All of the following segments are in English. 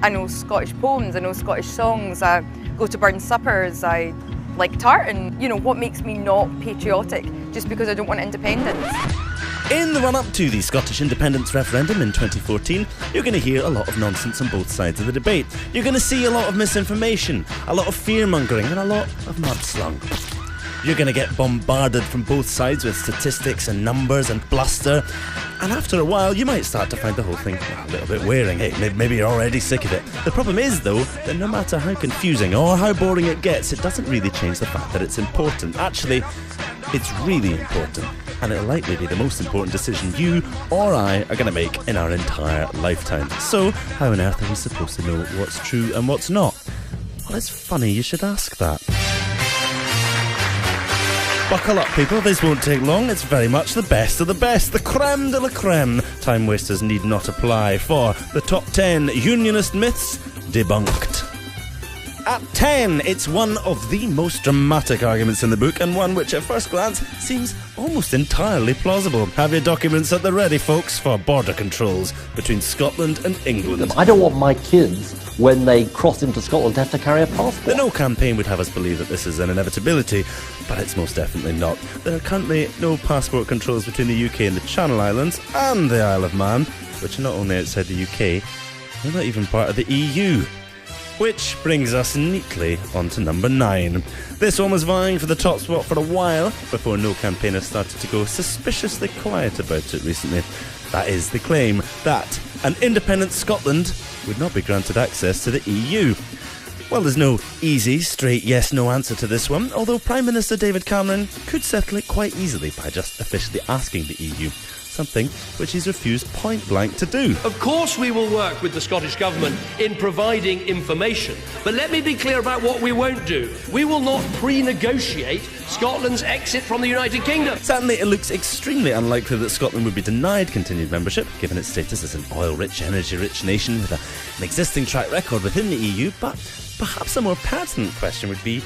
I know Scottish poems, I know Scottish songs, I go to burn suppers, I like tartan. You know, what makes me not patriotic just because I don't want independence? In the run-up to the Scottish independence referendum in 2014, you're going to hear a lot of nonsense on both sides of the debate. You're going to see a lot of misinformation, a lot of fear-mongering and a lot of mudslung. You're going to get bombarded from both sides with statistics and numbers and bluster, and after a while you might start to find the whole thing a little bit wearing. Hey, maybe you're already sick of it. The problem is, though, that no matter how confusing or how boring it gets, it doesn't really change the fact that it's important. Actually, it's really important, and it'll likely be the most important decision you or I are going to make in our entire lifetime. So, how on earth are we supposed to know what's true and what's not? Well, it's funny you should ask that. Buckle up, people, this won't take long. It's very much the best of the best, the creme de la creme. Time wasters need not apply for the top 10 unionist myths debunked. At 10, it's one of the most dramatic arguments in the book, and one which at first glance seems almost entirely plausible. Have your documents at the ready, folks, for border controls between Scotland and England. I don't want my kids, when they cross into Scotland, to have to carry a passport. The No campaign would have us believe that this is an inevitability, but it's most definitely not. There are currently no passport controls between the UK and the Channel Islands and the Isle of Man, which are not only outside the UK, they're not even part of the EU. Which brings us neatly onto number 9. This one was vying for the top spot for a while before No campaigners started to go suspiciously quiet about it recently. That is the claim that an independent Scotland would not be granted access to the EU. Well, there's no easy, straight yes-no answer to this one, although Prime Minister David Cameron could settle it quite easily by just officially asking the EU, something which he's refused point-blank to do. Of course we will work with the Scottish Government in providing information, but let me be clear about what we won't do. We will not pre-negotiate Scotland's exit from the United Kingdom. Certainly it looks extremely unlikely that Scotland would be denied continued membership, given its status as an oil-rich, energy-rich nation with an existing track record within the EU, but perhaps a more pertinent question would be,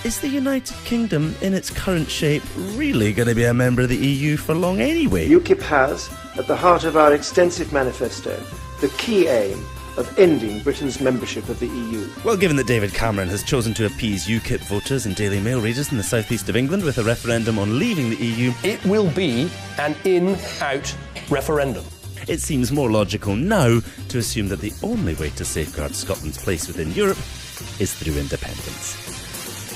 is the United Kingdom, in its current shape, really going to be a member of the EU for long anyway? UKIP has, at the heart of our extensive manifesto, the key aim of ending Britain's membership of the EU. Well, given that David Cameron has chosen to appease UKIP voters and Daily Mail readers in the southeast of England with a referendum on leaving the EU, it will be an in-out referendum. It seems more logical now to assume that the only way to safeguard Scotland's place within Europe is through independence.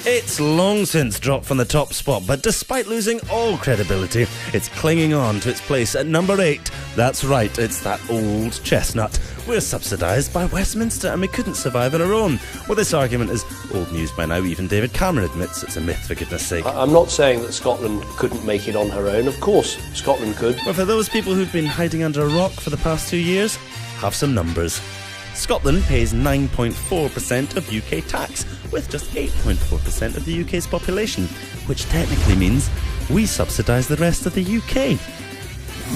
It's long since dropped from the top spot, but despite losing all credibility, it's clinging on to its place at number 8. That's right, it's that old chestnut. We're subsidised by Westminster and we couldn't survive on our own. Well, this argument is old news by now. Even David Cameron admits it's a myth, for goodness sake. I'm not saying that Scotland couldn't make it on her own. Of course, Scotland could. Well, for those people who've been hiding under a rock for the past 2 years, have some numbers. Scotland pays 9.4% of UK tax, with just 8.4% of the UK's population, which technically means we subsidise the rest of the UK.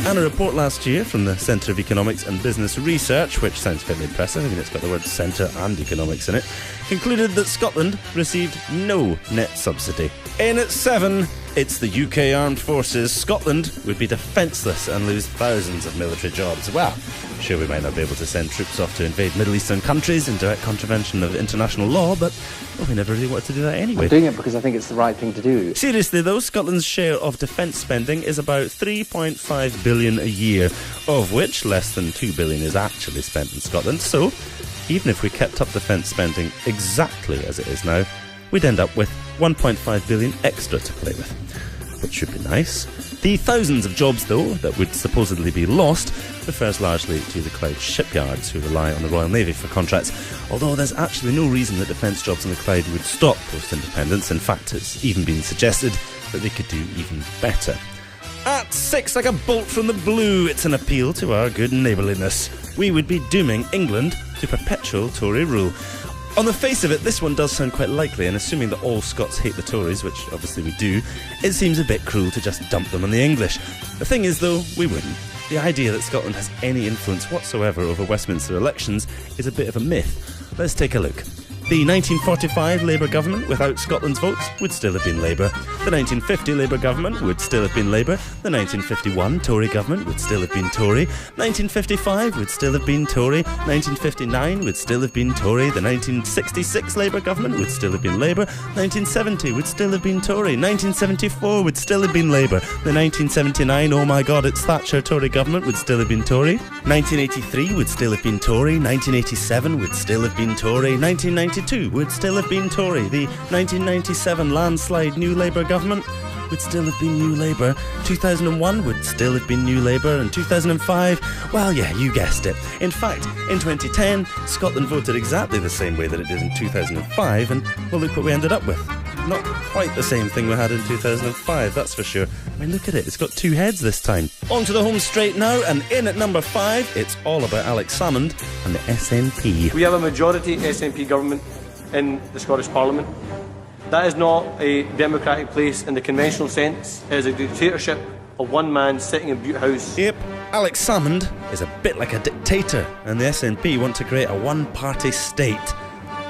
And a report last year from the Centre of Economics and Business Research, which sounds fairly impressive, I mean it's got the word centre and economics in it, concluded that Scotland received no net subsidy. In at 7, it's the UK Armed Forces. Scotland would be defenceless and lose thousands of military jobs. Well, sure, we might not be able to send troops off to invade Middle Eastern countries in direct contravention of international law, but well, we never really wanted to do that anyway. I'm doing it because I think it's the right thing to do. Seriously though, Scotland's share of defence spending is about 3.5 billion a year, of which less than 2 billion is actually spent in Scotland. So, even if we kept up defence spending exactly as it is now, we'd end up with 1.5 billion extra to play with, which should be nice. The thousands of jobs, though, that would supposedly be lost refers largely to the Clyde shipyards, who rely on the Royal Navy for contracts, although there's actually no reason that defence jobs in the Clyde would stop post-independence. In fact, it's even been suggested that they could do even better. At 6, like a bolt from the blue, it's an appeal to our good neighbourliness. We would be dooming England to perpetual Tory rule. On the face of it, this one does sound quite likely, and assuming that all Scots hate the Tories, which obviously we do, it seems a bit cruel to just dump them on the English. The thing is, though, we wouldn't. The idea that Scotland has any influence whatsoever over Westminster elections is a bit of a myth. Let's take a look. The 1945 Labour government, without Scotland's votes, would still have been Labour. The 1950 Labour government would still have been Labour. The 1951 Tory government would still have been Tory. 1955 would still have been Tory. 1959 would still have been Tory. The 1966 Labour government would still have been Labour. 1970 would still have been Tory. 1974 would still have been Labour. The 1979, oh my god, it's Thatcher Tory government would still have been Tory. 1983 would still have been Tory. 1987 would still have been Tory. 1992 would still have been Tory. The 1997 landslide New Labour government would still have been New Labour. 2001 would still have been New Labour. And 2005, well, yeah, you guessed it. In fact, in 2010, Scotland voted exactly the same way that it did in 2005, and well, look what we ended up with. Not quite the same thing we had in 2005, that's for sure. I mean, look at it, it's got two heads this time. On to the home straight now, and in at number 5, it's all about Alex Salmond and the SNP. We have a majority SNP government in the Scottish Parliament. That is not a democratic place in the conventional sense. It is a dictatorship of one man sitting in Butte House. Yep, Alex Salmond is a bit like a dictator, and the SNP want to create a one-party state.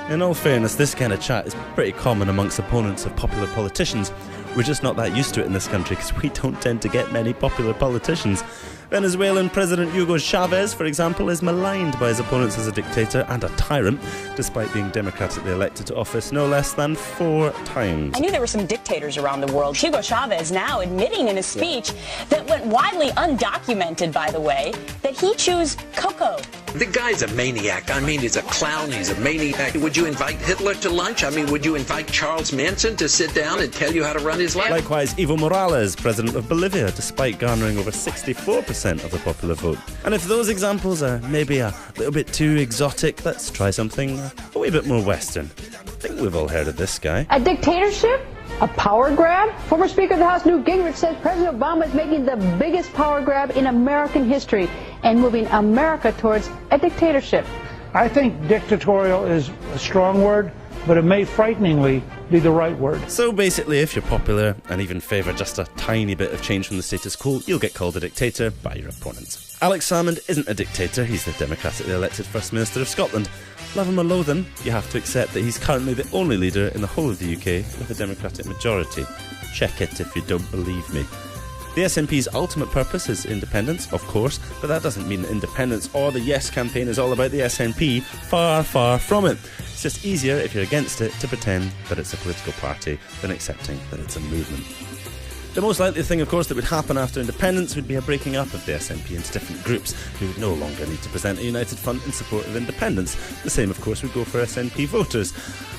In all fairness, this kind of chat is pretty common amongst opponents of popular politicians. We're just not that used to it in this country because we don't tend to get many popular politicians. Venezuelan President Hugo Chavez, for example, is maligned by his opponents as a dictator and a tyrant, despite being democratically elected to office no less than 4 times. I knew there were some dictators around the world. Hugo Chavez now admitting in a speech that went widely undocumented, by the way, that he chews cocoa. The guy's a maniac. I mean, he's a clown. He's a maniac. Would you invite Hitler to lunch? I mean, would you invite Charles Manson to sit down and tell you how to run his life? Likewise, Evo Morales, president of Bolivia, despite garnering over 64% of the popular vote. And if those examples are maybe a little bit too exotic, let's try something a wee bit more Western. I think we've all heard of this guy. A dictatorship? A power grab? Former Speaker of the House Newt Gingrich says President Obama is making the biggest power grab in American history and moving America towards a dictatorship. I think dictatorial is a strong word, but it may frighteningly be the right word. So basically, if you're popular and even favour just a tiny bit of change from the status quo, you'll get called a dictator by your opponents. Alex Salmond isn't a dictator, he's the democratically elected First Minister of Scotland. Love him or loathe him, you have to accept that he's currently the only leader in the whole of the UK with a democratic majority. Check it if you don't believe me. The SNP's ultimate purpose is independence, of course, but that doesn't mean that independence or the Yes campaign is all about the SNP. Far, far from it. It's just easier, if you're against it, to pretend that it's a political party than accepting that it's a movement. The most likely thing, of course, that would happen after independence would be a breaking up of the SNP into different groups who would no longer need to present a united front in support of independence. The same, of course, would go for SNP voters.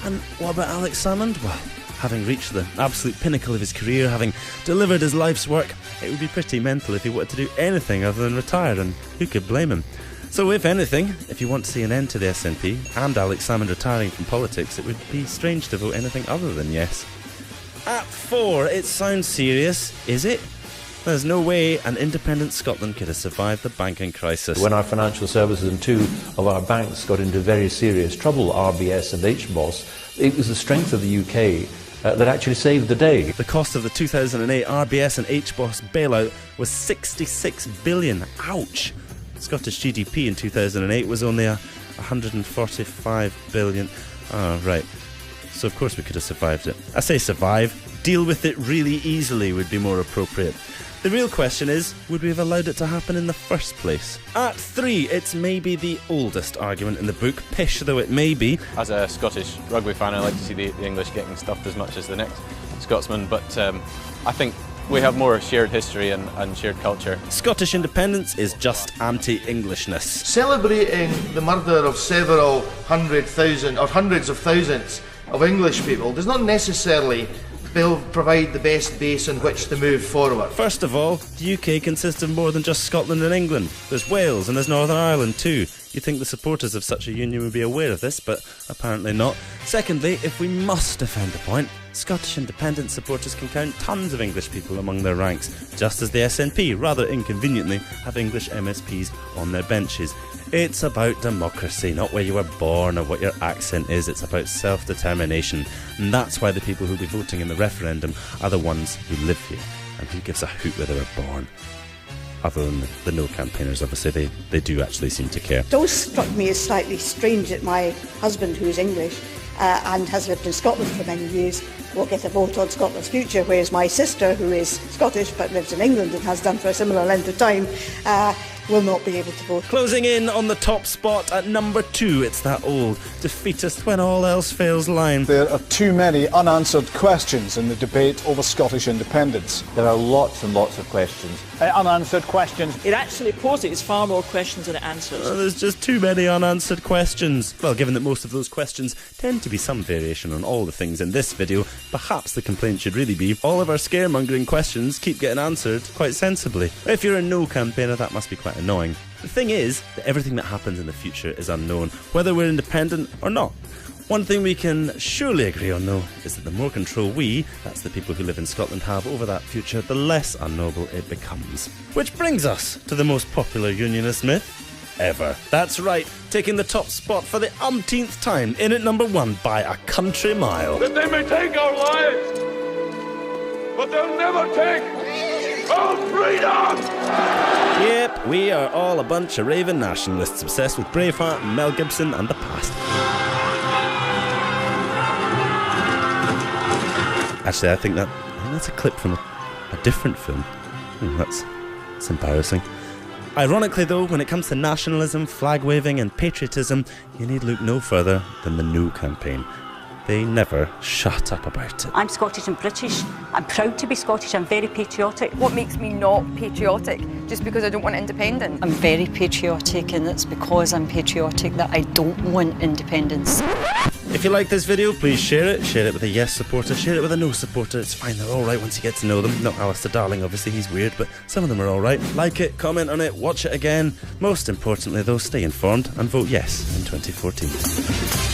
And what about Alex Salmond? Well, having reached the absolute pinnacle of his career, having delivered his life's work, it would be pretty mental if he wanted to do anything other than retire, and who could blame him? So if anything, if you want to see an end to the SNP and Alex Salmond retiring from politics, it would be strange to vote anything other than yes. At 4, it sounds serious, is it? There's no way an independent Scotland could have survived the banking crisis. When our financial services and 2 of our banks got into very serious trouble, RBS and HBOS, it was the strength of the UK that actually saved the day. The cost of the 2008 RBS and HBOS bailout was 66 billion. Ouch! Scottish GDP in 2008 was only 145 billion. Oh, right. So of course we could have survived it. I say survive. Deal with it really easily would be more appropriate. The real question is, would we have allowed it to happen in the first place? At 3, it's maybe the oldest argument in the book, pish though it may be. As a Scottish rugby fan, I like to see the English getting stuffed as much as the next Scotsman, but I think we have more shared history and shared culture. Scottish independence is just anti-Englishness. Celebrating the murder of several hundreds of thousands of English people does not necessarily provide the best base on which to move forward. First of all, the UK consists of more than just Scotland and England. There's Wales and there's Northern Ireland too. You'd think the supporters of such a union would be aware of this, but apparently not. Secondly, if we must defend the point, Scottish independence supporters can count tons of English people among their ranks, just as the SNP, rather inconveniently, have English MSPs on their benches. It's about democracy, not where you were born or what your accent is. It's about self-determination. And that's why the people who'll be voting in the referendum are the ones who live here. And who gives a hoot where they were born? Other than the no campaigners, obviously, they do actually seem to care. It always struck me as slightly strange that my husband, who is English, and has lived in Scotland for many years will get a vote on Scotland's future, whereas my sister, who is Scottish but lives in England and has done for a similar length of time, will not be able to vote. Closing in on the top spot at number 2, it's that old defeatist when all else fails line. There are too many unanswered questions in the debate over Scottish independence. There are lots and lots of questions. Unanswered questions. It actually poses far more questions than it answers. There's just too many unanswered questions. Well, given that most of those questions tend to be some variation on all the things in this video, perhaps the complaint should really be all of our scaremongering questions keep getting answered quite sensibly. If you're a no campaigner, that must be quite annoying. The thing is that everything that happens in the future is unknown, whether we're independent or not. One thing we can surely agree on, though, is that the more control we, that's the people who live in Scotland, have over that future, the less unknowable it becomes. Which brings us to the most popular unionist myth ever. That's right, taking the top spot for the umpteenth time, in at number 1 by a country mile. That they may take our lives, but they'll never take our freedom! Yep, we are all a bunch of raving nationalists obsessed with Braveheart, Mel Gibson and the past. Actually, I think that's a clip from a different film. That's embarrassing. Ironically though, when it comes to nationalism, flag waving and patriotism, you need look no further than the No campaign. They never shut up about it. I'm Scottish and British. I'm proud to be Scottish. I'm very patriotic. What makes me not patriotic? Just because I don't want independence? I'm very patriotic, and it's because I'm patriotic that I don't want independence. If you like this video, please share it. Share it with a yes supporter, share it with a no supporter. It's fine, they're alright once you get to know them. Not Alistair Darling, obviously, he's weird, but some of them are alright. Like it, comment on it, watch it again. Most importantly though, stay informed and vote yes in 2014.